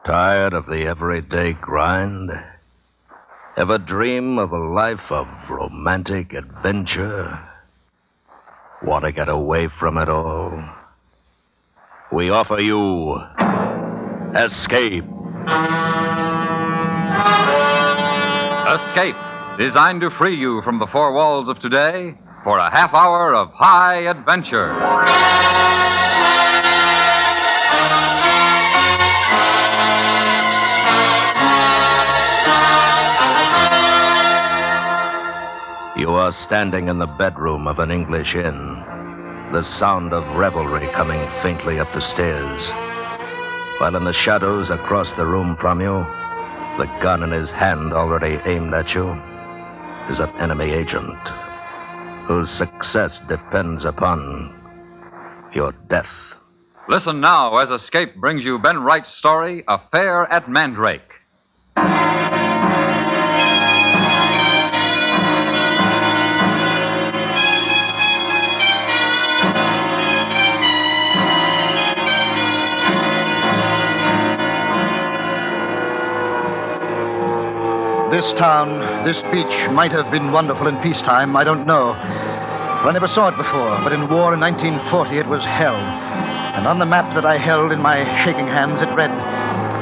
Tired of the everyday grind? Ever dream of a life of romantic adventure? Want to get away from it all? We offer you Escape. Escape, designed to free you from the four walls of today for a half hour of high adventure. You are standing in the bedroom of an English inn, the sound of revelry coming faintly up the stairs, while in the shadows across the room from you, the gun in his hand already aimed at you, is an enemy agent whose success depends upon your death. Listen now as Escape brings you Ben Wright's story, Affair at Mandrake. This town, this beach might have been wonderful in peacetime, I don't know. I never saw it before, but in war in 1940 it was hell. And on the map that I held in my shaking hands, it read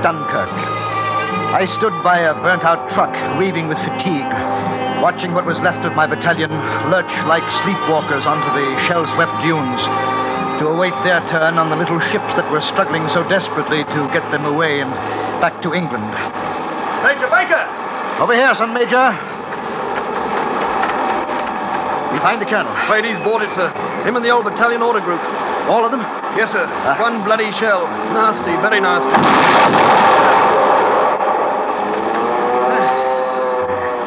Dunkirk. I stood by a burnt-out truck, weaving with fatigue, watching what was left of my battalion lurch like sleepwalkers onto the shell-swept dunes to await their turn on the little ships that were struggling so desperately to get them away and back to England. Major Baker! Over here, son, Major. We find the colonel. Afraid he's boarded, sir. Him and the old battalion order group. All of them? Yes, sir. One bloody shell. Nasty, very nasty.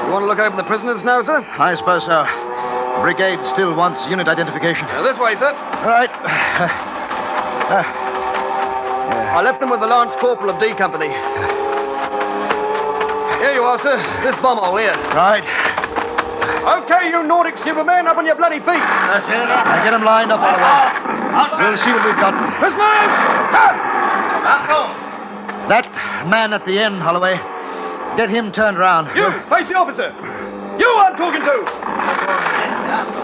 You want to look over the prisoners now, sir? I suppose so. Brigade still wants unit identification. This way, sir. All right. I left them with the Lance Corporal of D Company. Here you are, sir. This bomb here. Right. Okay, you Nordic Superman, up on your bloody feet. I get them lined up all the way. We'll see what we've got. Prisoners! That man at the end, Holloway. Get him turned around. You, face the officer. You I'm talking to.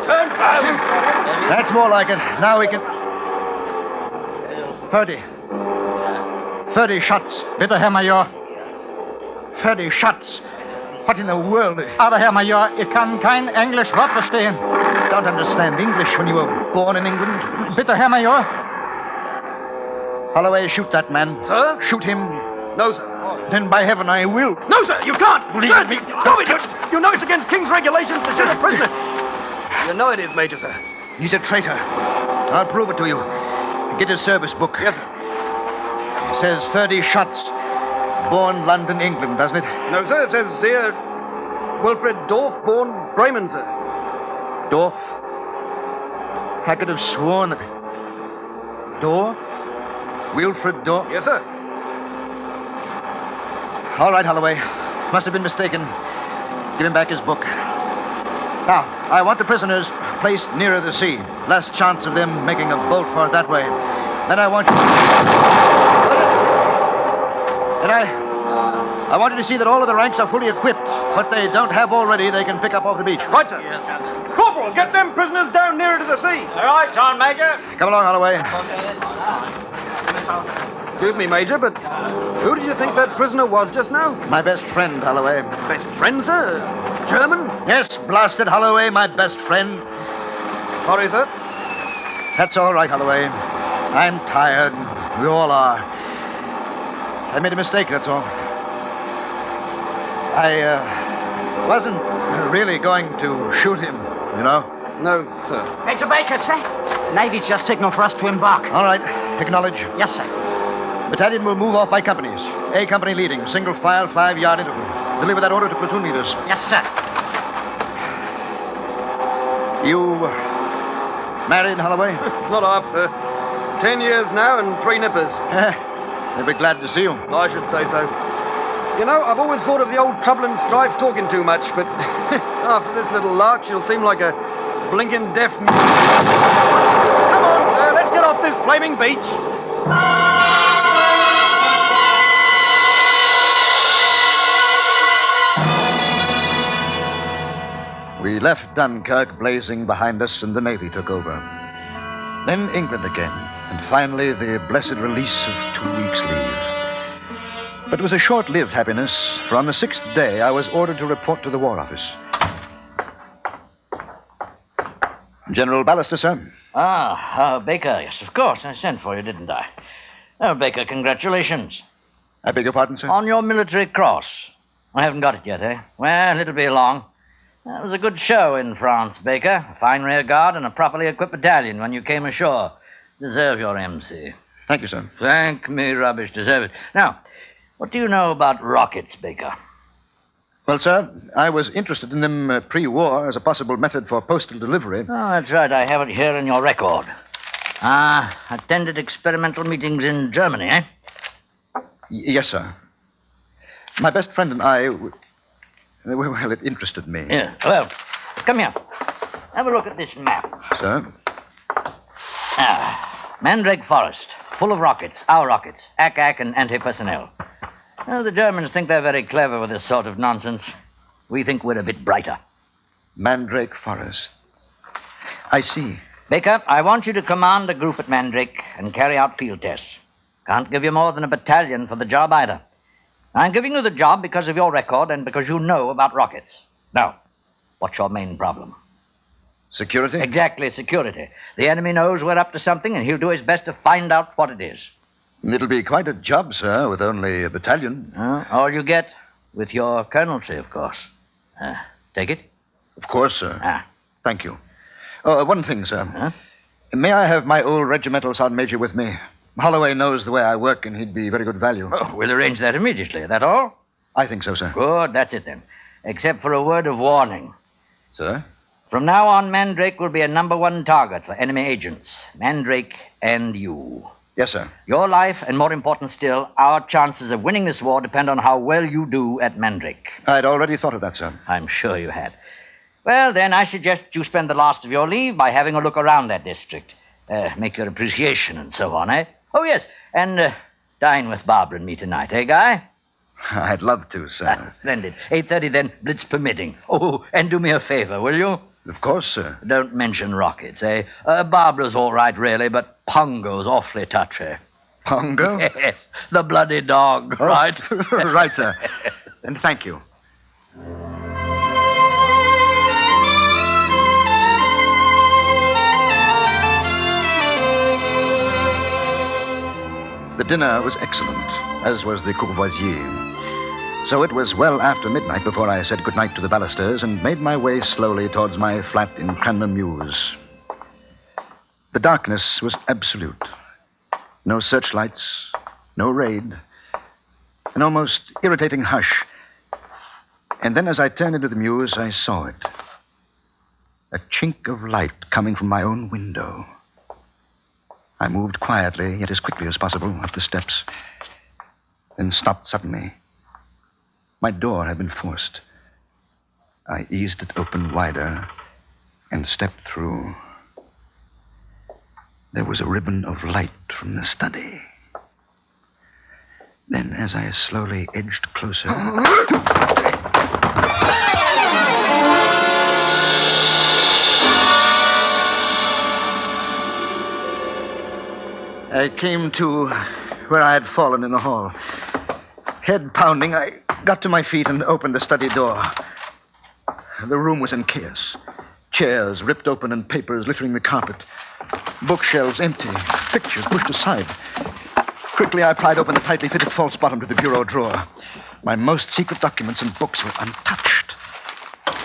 Turn round. That's more like it. Now we can... 30 shots. Bitte, Herr Major. 30 shots. What in the world? Aber, Herr Major, ich kann kein Englisch Wort verstehen. Don't understand English when you were born in England. Bitte, Herr Major. Holloway, shoot that man. Sir? Shoot him. No, sir. Then by heaven I will. No, sir, you can't. Leave Sir, me. Stop it. You know it's against King's regulations to shoot a prisoner. You know it is, Major, sir. He's a traitor. I'll prove it to you. Get his service book. Yes, sir. It says 30 shots. Born London, England, doesn't it? No, sir, it says here, Wilfred Dorf, born Bremen, sir. Dorf? I could have sworn that... Dorf? Wilfred Dorf? Yes, sir. All right, Holloway. Must have been mistaken. Give him back his book. Now, I want the prisoners placed nearer the sea. Less chance of them making a bolt for it that way. Then I want you... And I want you to see that all of the ranks are fully equipped. What they don't have already, they can pick up off the beach. Right, sir. Yes, Corporal, get them prisoners down nearer to the sea. All right, John Major. Come along, Holloway. Excuse me, Major, but who did you think that prisoner was just now? My best friend, Holloway. Best friend, sir? German? Yes, blasted Holloway, my best friend. Sorry, sir. That's all right, Holloway. I'm tired. We all are. I made a mistake, that's all. I wasn't really going to shoot him, you know. No, sir. Major Baker, sir. Navy's just signaled for us to embark. All right, acknowledge. Yes, sir. Battalion will move off by companies. A company leading, single file, 5-yard interval. Deliver that order to platoon leaders. Yes, sir. You married, Holloway? Not half, sir. 10 years now and 3 nippers. They'll be glad to see you. I should say so. You know, I've always thought of the old trouble and strife talking too much, but after this little lark, you'll seem like a blinking deaf... Come on, sir, let's get off this flaming beach. We left Dunkirk blazing behind us, and the Navy took over. Then England again, and finally the blessed release of 2 weeks' leave. But it was a short-lived happiness, for on the 6th day I was ordered to report to the War Office. General Ballister, sir. Baker. Yes, of course. I sent for you, didn't I? Oh, Baker, congratulations. I beg your pardon, sir? On your military cross. I haven't got it yet, eh? Well, it'll be along. That was a good show in France, Baker. A fine rear guard and a properly equipped battalion when you came ashore. Deserve your MC. Thank you, sir. Thank me, rubbish. Deserve it. Now, what do you know about rockets, Baker? Well, sir, I was interested in them pre-war as a possible method for postal delivery. Oh, that's right. I have it here in your record. Attended experimental meetings in Germany, eh? Yes, sir. My best friend and I... Well, it interested me. Yeah. Well, come here. Have a look at this map. Sir? Mandrake Forest, full of rockets, our rockets, ack and anti-personnel. Well, the Germans think they're very clever with this sort of nonsense. We think we're a bit brighter. Mandrake Forest. I see. Baker, I want you to command a group at Mandrake and carry out field tests. Can't give you more than a battalion for the job either. I'm giving you the job because of your record and because you know about rockets. Now, what's your main problem? Security? Exactly, security. The enemy knows we're up to something, and he'll do his best to find out what it is. It'll be quite a job, sir, with only a battalion. All you get with your colonelcy, of course. Take it? Of course, sir. Thank you. Oh, one thing, sir. May I have my old regimental sergeant major with me? Holloway knows the way I work, and he'd be very good value. Oh, we'll arrange that immediately. That all? I think so, sir. Good, that's it then. Except for a word of warning. Sir? From now on, Mandrake will be a number one target for enemy agents. Mandrake and you. Yes, sir. Your life, and more important still, our chances of winning this war depend on how well you do at Mandrake. I'd already thought of that, sir. I'm sure you had. Well, then, I suggest you spend the last of your leave by having a look around that district. Make your appreciation and so on, eh? Oh, yes, and dine with Barbara and me tonight, eh, Guy? I'd love to, sir. Splendid. 8:30 then, blitz permitting. Oh, and do me a favor, will you? Of course, sir. Don't mention rockets, eh? Barbara's all right, really, but Pongo's awfully touchy. Pongo? Yes, the bloody dog, right? Right, sir. And thank you. The dinner was excellent, as was the courvoisier. So it was well after midnight before I said goodnight to the Ballisters and made my way slowly towards my flat in Cranmer Mews. The darkness was absolute. No searchlights, no raid, an almost irritating hush. And then as I turned into the mews, I saw it. A chink of light coming from my own window. I moved quietly, yet as quickly as possible, up the steps, then stopped suddenly. My door had been forced. I eased it open wider and stepped through. There was a ribbon of light from the study. Then, as I slowly edged closer... I came to where I had fallen in the hall. Head pounding, I got to my feet and opened the study door. The room was in chaos. Chairs ripped open and papers littering the carpet. Bookshelves empty, pictures pushed aside. Quickly, I pried open the tightly fitted false bottom to the bureau drawer. My most secret documents and books were untouched.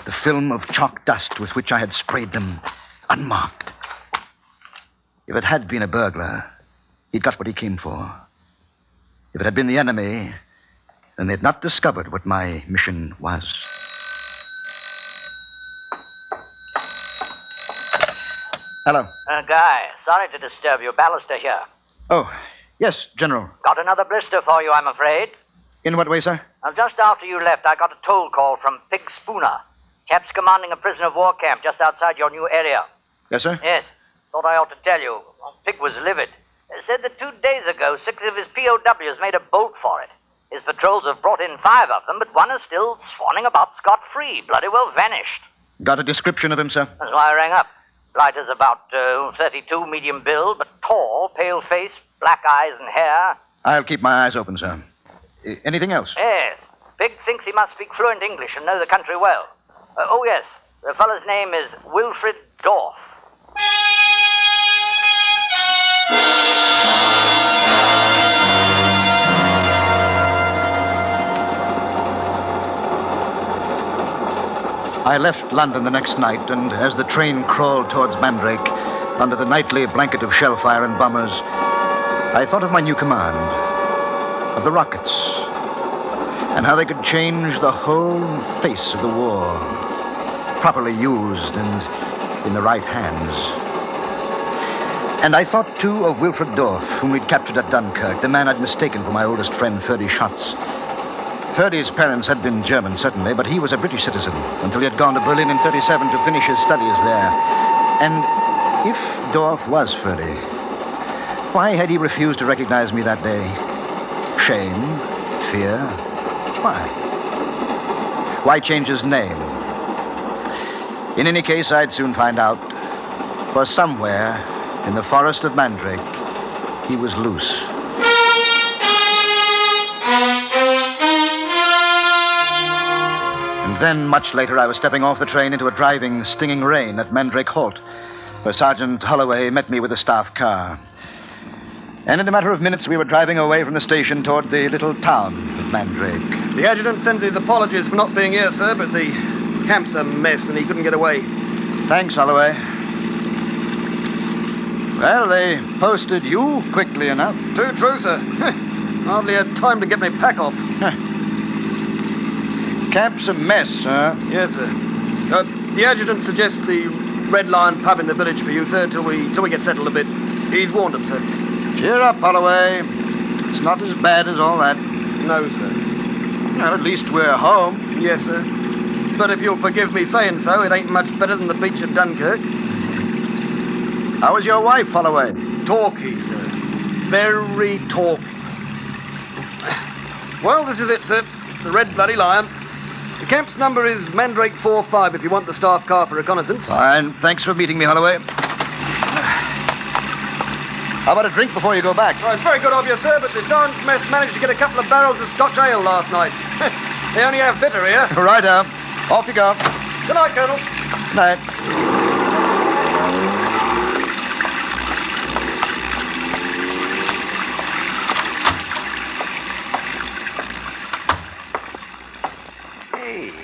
The film of chalk dust with which I had sprayed them, unmarked. If it had been a burglar, he'd got what he came for. If it had been the enemy, then they'd not discovered what my mission was. Hello. Guy, sorry to disturb you. Ballister here. Oh, yes, General. Got another blister for you, I'm afraid. In what way, sir? Now, just after you left, I got a toll call from Pig Spooner. Chap's commanding a prisoner of war camp just outside your new area. Yes, sir? Yes. Thought I ought to tell you. Pig was livid. Said that 2 days ago, 6 of his POWs made a bolt for it. His patrols have brought in 5 of them, but one is still swanning about scot-free, bloody well vanished. Got a description of him, sir? That's why I rang up. Lighter's about 32, medium build, but tall, pale face, black eyes and hair. I'll keep my eyes open, sir. Anything else? Yes. Pig thinks he must speak fluent English and know the country well. Oh, yes. The fellow's name is Wilfred Dorf. I left London the next night, and as the train crawled towards Mandrake, under the nightly blanket of shellfire and bombers, I thought of my new command, of the rockets, and how they could change the whole face of the war, properly used and in the right hands. And I thought, too, of Wilfred Dorf, whom we'd captured at Dunkirk, the man I'd mistaken for my oldest friend, Ferdy Schatz. Ferdy's parents had been German, certainly, but he was a British citizen until he had gone to Berlin in 1937 to finish his studies there. And if Dorf was Ferdy, why had he refused to recognize me that day? Shame? Fear? Why? Why change his name? In any case, I'd soon find out. For somewhere in the forest of Mandrake, he was loose. And then, much later, I was stepping off the train into a driving, stinging rain at Mandrake Halt, where Sergeant Holloway met me with a staff car. And in a matter of minutes, we were driving away from the station toward the little town of Mandrake. The adjutant sent his apologies for not being here, sir, but the camp's a mess and he couldn't get away. Thanks, Holloway. Well, they posted you quickly enough. Too true, sir. Hardly had time to get my pack off. Camp's a mess, sir. Yes, sir. The adjutant suggests the Red Lion pub in the village for you, sir, till we get settled a bit. He's warned them, sir. Cheer up, Holloway. It's not as bad as all that. No, sir. Well, at least we're home. Yes, sir. But if you'll forgive me saying so, it ain't much better than the beach at Dunkirk. How was your wife, Holloway? Talky, sir. Very talky. Well, this is it, sir. The Red Bloody Lion. The camp's number is Mandrake 45 if you want the staff car for reconnaissance. Fine. Thanks for meeting me, Holloway. How about a drink before you go back? Oh, it's very good of you, sir, but the sergeant's mess managed to get a couple of barrels of Scotch ale last night. They only have bitter here. Right, off you go. Good night, Colonel. Good night.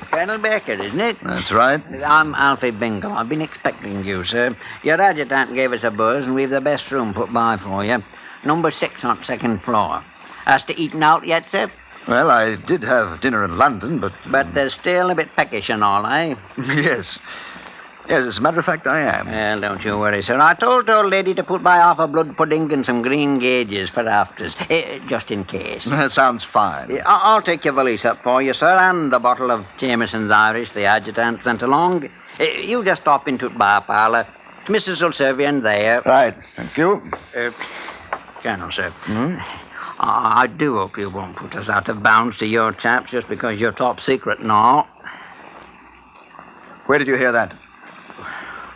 Colonel Baker, isn't it? That's right. I'm Alfie Bingle. I've been expecting you, sir. Your adjutant gave us a buzz, and we've the best room put by for you. Number 6 on second floor. Has to eaten out yet, sir? Well, I did have dinner in London, but... But they're still a bit peckish and all, eh? Yes. Yes, as a matter of fact, I am. Well, don't you worry, sir. I told the old lady to put by half a blood pudding and some green gauges for afters, just in case. That sounds fine. I'll take your valise up for you, sir, and the bottle of Jameson's Irish the adjutant sent along. You just stop into the bar parlour. Mrs. will serve you in there. Right, thank you. Colonel, sir. Hmm? I do hope you won't put us out of bounds to your chaps just because you're top secret and all. Where did you hear that?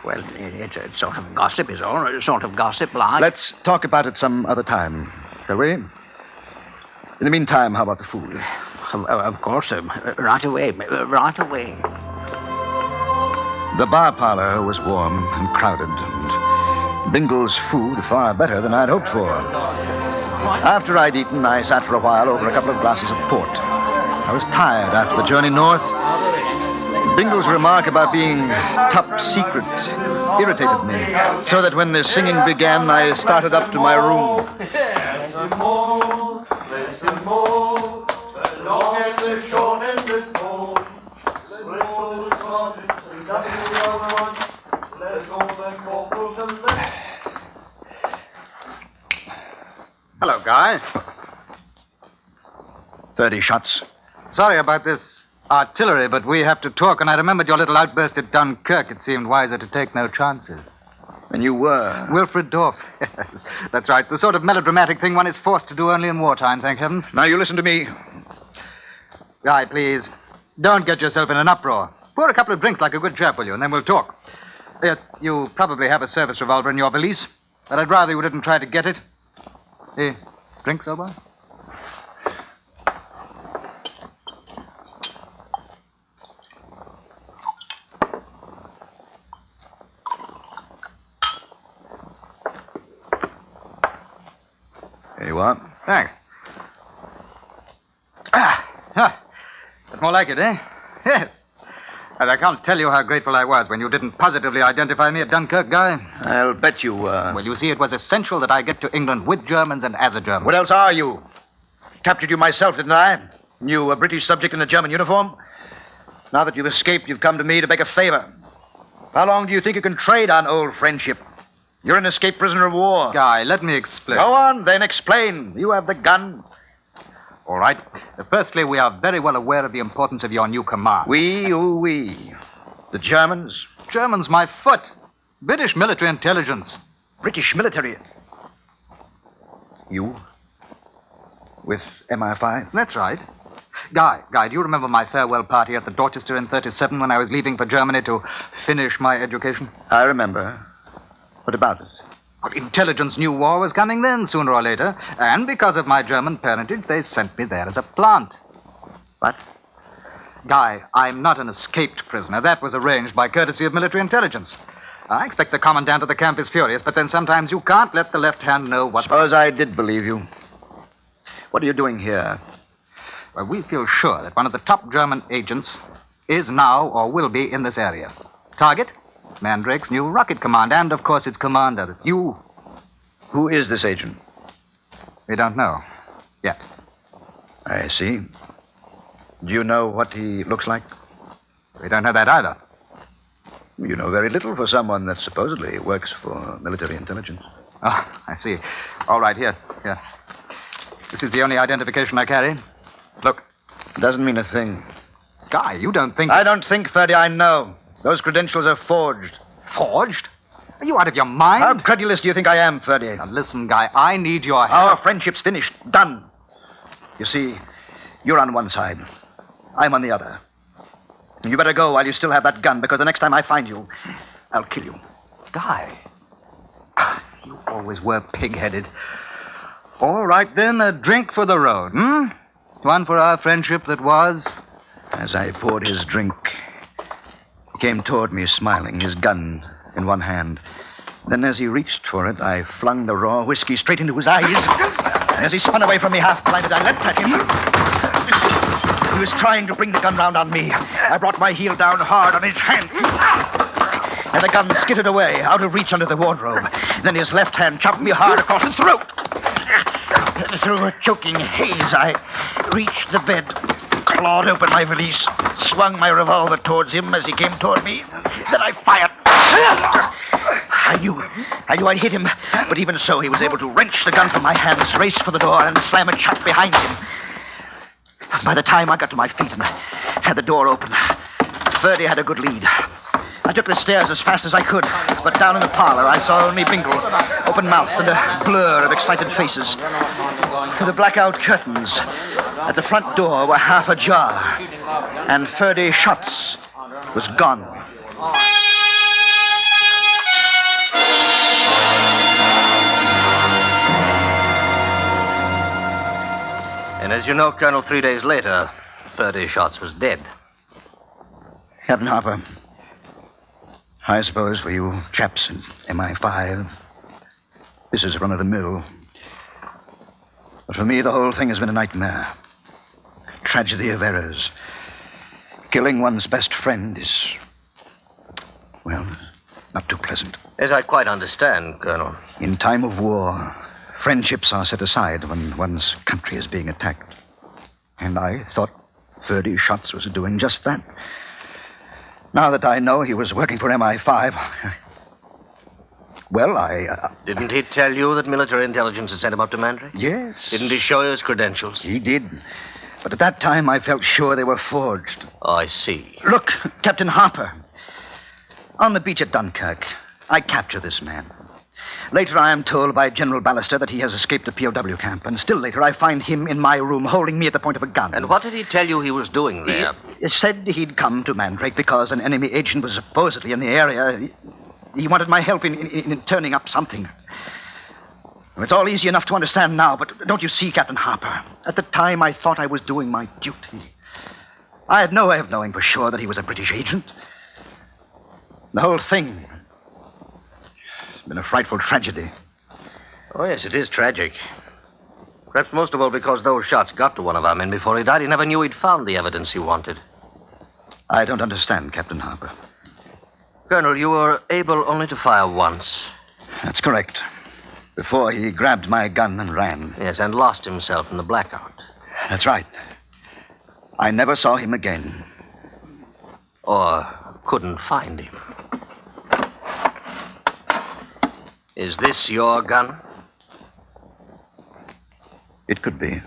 Well, it's sort of gossip is all. Sort of gossip, like. Let's talk about it some other time, shall we? In the meantime, how about the food? Of course, sir. Right away. Right away. The bar parlour was warm and crowded, and Bingle's food far better than I'd hoped for. After I'd eaten, I sat for a while over a couple of glasses of port. I was tired after the journey north. Bingle's remark about being top secret irritated me, so that when the singing began, I started up to my room. Hello, Guy. 30 shots. Sorry about this artillery, but we have to talk, and I remembered your little outburst at Dunkirk. It seemed wiser to take no chances. And you were? Wilfred Dorf. Yes, that's right. The sort of melodramatic thing one is forced to do only in wartime, thank heavens. Now you listen to me. Guy, please, don't get yourself in an uproar. Pour a couple of drinks like a good chap, will you? And then we'll talk. You probably have a service revolver in your valise, but I'd rather you didn't try to get it. Drinks, old boy? Here you are. Thanks. That's more like it, eh? Yes. And I can't tell you how grateful I was when you didn't positively identify me at Dunkirk, Guy. I'll bet you, Well, you see, it was essential that I get to England with Germans and as a German. What else are you? Captured you myself, didn't I? You a British subject in a German uniform? Now that you've escaped, you've come to me to beg a favor. How long do you think you can trade on old friendship? You're an escaped prisoner of war. Guy, let me explain. Go on, then explain. You have the gun. All right. Firstly, we are very well aware of the importance of your new command. We. The Germans? Germans, my foot. British military intelligence. British military. You? With MI5? That's right. Guy, do you remember my farewell party at the Dorchester in 37 when I was leaving for Germany to finish my education? I remember. What about it? Well, intelligence knew war was coming then, sooner or later, and because of my German parentage, they sent me there as a plant. What? Guy, I'm not an escaped prisoner. That was arranged by courtesy of military intelligence. I expect the commandant of the camp is furious, but then sometimes you can't let the left hand know what... Suppose I did believe you. What are you doing here? Well, we feel sure that one of the top German agents is now or will be in this area. Target? Mandrake's new rocket command, and, of course, its commander, you. Who is this agent? We don't know. Yet. I see. Do you know what he looks like? We don't know that either. You know very little for someone that supposedly works for military intelligence. Oh, I see. All right, here. This is the only identification I carry. Look. Doesn't mean a thing. Guy, you don't think... I don't think, Ferdy, I know. Those credentials are forged. Forged? Are you out of your mind? How credulous do you think I am, Ferdy? Now, listen, Guy, I need your help. Our friendship's finished. Done. You see, you're on one side. I'm on the other. You better go while you still have that gun, because the next time I find you, I'll kill you. Guy, you always were pig-headed. All right, then, a drink for the road, One for our friendship that was... As I poured his drink, he came toward me smiling, his gun in one hand. Then as he reached for it, I flung the raw whiskey straight into his eyes. And as he spun away from me half-blinded, I leapt at him. He was trying to bring the gun round on me. I brought my heel down hard on his hand. And the gun skittered away, out of reach under the wardrobe. Then his left hand chopped me hard across the throat. Through a choking haze, I reached the bed, clawed open my valise, swung my revolver towards him as he came toward me. Then I fired. I knew I'd hit him, but even so, he was able to wrench the gun from my hands, race for the door, and slam it shut behind him. By the time I got to my feet and had the door open, Ferdy had a good lead. I took the stairs as fast as I could, but down in the parlor I saw only Bingle, open-mouthed and a blur of excited faces. The blackout curtains at the front door were half ajar, and Ferdy Schatz was gone. And as you know, Colonel, 3 days later, Ferdy Schatz was dead. Captain Harper, I suppose for you chaps in MI5, this is run-of-the-mill. But for me, the whole thing has been a nightmare. Tragedy of errors. Killing one's best friend is, well, not too pleasant. As I quite understand, Colonel. In time of war, friendships are set aside when one's country is being attacked. And I thought Ferdy Schatz was doing just that. Now that I know he was working for MI5, well, I... Didn't he tell you that military intelligence had sent him up to Mandrake? Yes. Didn't he show you his credentials? He did. But at that time, I felt sure they were forged. Oh, I see. Look, Captain Harper. On the beach at Dunkirk, I capture this man. Later, I am told by General Ballister that he has escaped the POW camp. And still later, I find him in my room holding me at the point of a gun. And what did he tell you he was doing there? He said he'd come to Mandrake because an enemy agent was supposedly in the area. He wanted my help in turning up something. It's all easy enough to understand now, but don't you see, Captain Harper? At the time, I thought I was doing my duty. I had no way of knowing for sure that he was a British agent. The whole thing has been a frightful tragedy. Oh, yes, it is tragic. Perhaps most of all because those shots got to one of our men before he died. He never knew he'd found the evidence he wanted. I don't understand, Captain Harper. Colonel, you were able only to fire once. That's correct. Before he grabbed my gun and ran. Yes, and lost himself in the blackout. That's right. I never saw him again. Or couldn't find him. Is this your gun? It could be.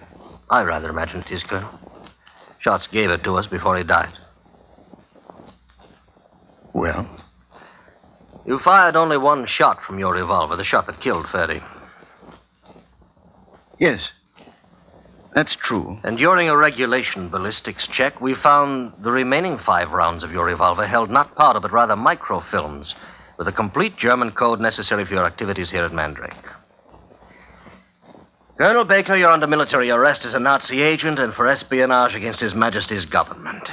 I rather imagine it is, Colonel. Shots gave it to us before he died. Well? You fired only one shot from your revolver, the shot that killed Ferdy. Yes. That's true. And during a regulation ballistics check, we found the remaining 5 rounds of your revolver held not powder, but rather microfilms, with a complete German code necessary for your activities here at Mandrake. Colonel Baker, you're under military arrest as a Nazi agent and for espionage against His Majesty's government.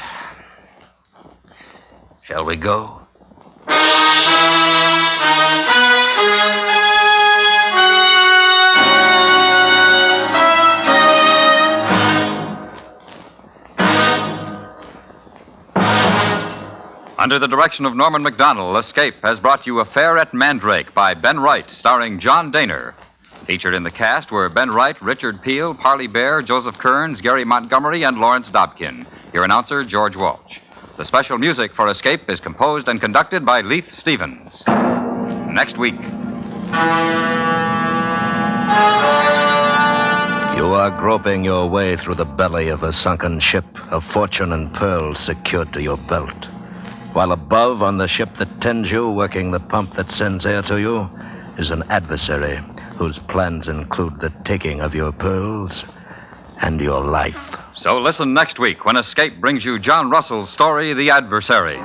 Shall we go? Under the direction of Norman MacDonald, Escape has brought you Affair at Mandrake by Ben Wright, starring John Daner. Featured in the cast were Ben Wright, Richard Peel, Parley Bear, Joseph Kearns, Gary Montgomery, and Lawrence Dobkin. Your announcer, George Walsh. The special music for Escape is composed and conducted by Leith Stevens. Next week. You are groping your way through the belly of a sunken ship, of fortune and pearls secured to your belt. While above, on the ship that tends you, working the pump that sends air to you, is an adversary whose plans include the taking of your pearls and your life. So listen next week when Escape brings you John Russell's story, The Adversary.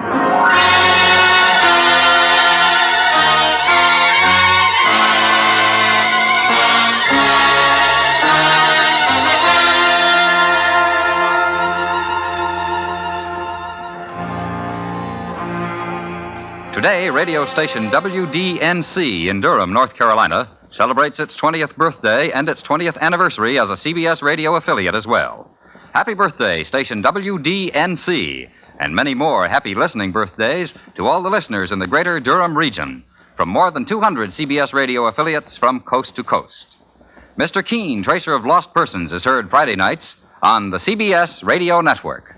Today, radio station WDNC in Durham, North Carolina, celebrates its 20th birthday and its 20th anniversary as a CBS radio affiliate as well. Happy birthday, station WDNC, and many more happy listening birthdays to all the listeners in the greater Durham region, from more than 200 CBS radio affiliates from coast to coast. Mr. Keene, Tracer of Lost Persons, is heard Friday nights on the CBS Radio Network.